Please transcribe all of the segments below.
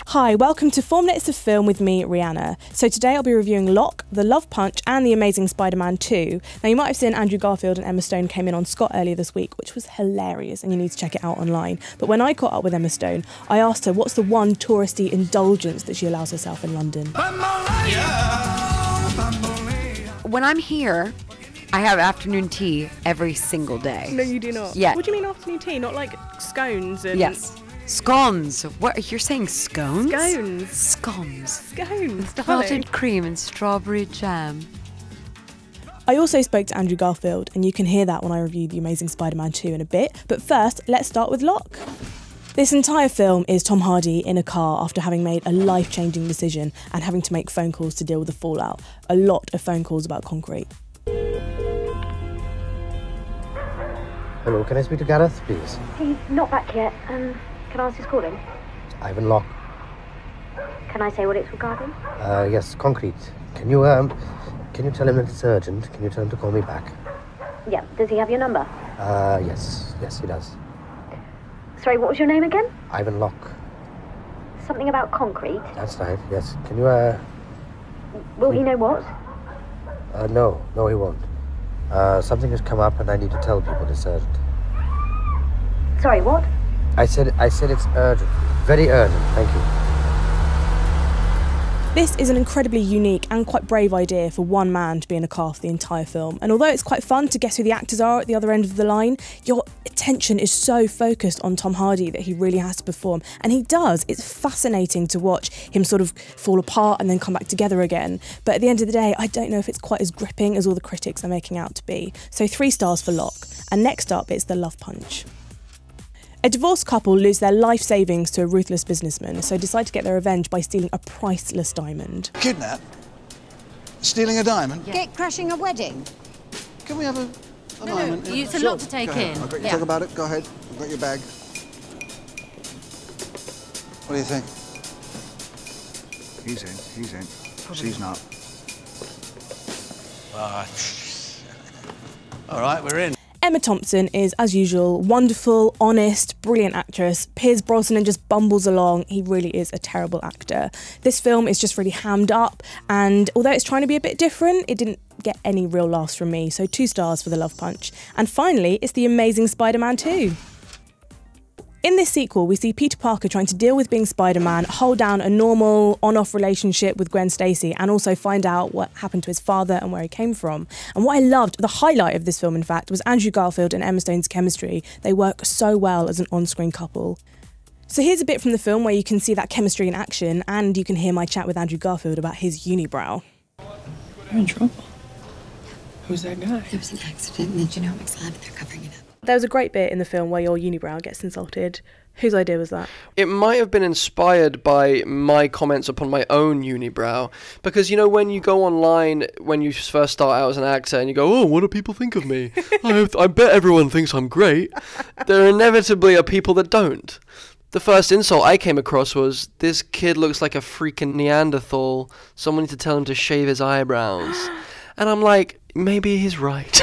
Hi, welcome to 4 Minutes of Film with me, Rhianna. So today I'll be reviewing Locke, The Love Punch and The Amazing Spiderman 2. Now you might have seen Andrew Garfield and Emma Stone came in on Scott earlier this week, which was hilarious and you need to check it out online. But when I caught up with Emma Stone, I asked her what's the one touristy indulgence that she allows herself in London. When I'm here, I have afternoon tea every single day. No, you do not. Yeah. What do you mean afternoon tea? Not like scones and... Yes. Scones. What? You're saying scones? Scones. Scones. Scones, darling. Melted cream and strawberry jam. I also spoke to Andrew Garfield, and you can hear that when I review The Amazing Spider-Man 2 in a bit. But first, let's start with Locke. This entire film is Tom Hardy in a car after having made a life-changing decision and having to make phone calls to deal with the fallout. A lot of phone calls about concrete. Hello, can I speak to Gareth, please? He's not back yet. Can I ask who's calling? Ivan Locke. Can I say what it's regarding? Yes, concrete. Can you tell him that it's urgent? Can you tell him to call me back? Yeah. Does he have your number? Yes, he does. Sorry, what was your name again? Ivan Locke. Something about concrete? That's right, yes. Can you, Will he know what? No, he won't. Something has come up and I need to tell people it's urgent. Sorry, what? I said it's urgent. Very urgent, thank you. This is an incredibly unique and quite brave idea for one man to be in a car for the entire film. And although it's quite fun to guess who the actors are at the other end of the line, your attention is so focused on Tom Hardy that he really has to perform. And he does. It's fascinating to watch him sort of fall apart and then come back together again. But at the end of the day, I don't know if it's quite as gripping as all the critics are making out to be. So 3 stars for Locke. And next up, it's The Love Punch. A divorced couple lose their life savings to a ruthless businessman, so decide to get their revenge by stealing a priceless diamond. Kidnap? Stealing a diamond? Yeah. Gate crashing a wedding? Can we have a moment? No, it's a lot to take in. I'll let you talk about it. Go ahead. I've got your bag. What do you think? He's in. She's not. All right, we're in. Emma Thompson is, as usual, wonderful, honest, brilliant actress. Piers Brosnan just bumbles along. He really is a terrible actor. This film is just really hammed up, and although it's trying to be a bit different, it didn't get any real laughs from me, so 2 stars for The Love Punch. And finally, it's The Amazing Spider-Man 2. In this sequel, we see Peter Parker trying to deal with being Spider-Man, hold down a normal on-off relationship with Gwen Stacy, and also find out what happened to his father and where he came from. And what I loved, the highlight of this film, in fact, was Andrew Garfield and Emma Stone's chemistry. They work so well as an on-screen couple. So here's a bit from the film where you can see that chemistry in action, and you can hear my chat with Andrew Garfield about his unibrow. You're in trouble. Who's that guy? There was an accident in the genomics lab and they're covering it up. There was a great bit in the film where your unibrow gets insulted. Whose idea was that? It might have been inspired by my comments upon my own unibrow. Because, you know, when you go online, when you first start out as an actor and you go, oh, what do people think of me? I bet everyone thinks I'm great. There inevitably are people that don't. The first insult I came across was, this kid looks like a freaking Neanderthal. Someone needs to tell him to shave his eyebrows. And I'm like, maybe he's right.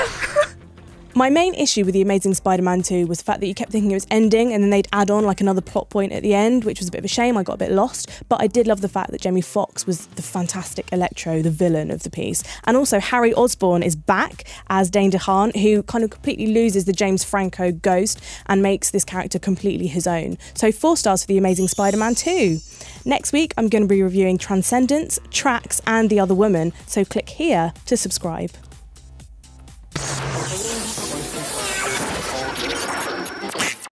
My main issue with The Amazing Spider-Man 2 was the fact that you kept thinking it was ending and then they'd add on like another plot point at the end, which was a bit of a shame. I got a bit lost, but I did love the fact that Jamie Foxx was the fantastic Electro, the villain of the piece. And also Harry Osborn is back as Dane DeHaan, who kind of completely loses the James Franco ghost and makes this character completely his own. So 4 stars for The Amazing Spider-Man 2. Next week, I'm going to be reviewing Transcendence, Tracks and The Other Woman, so click here to subscribe.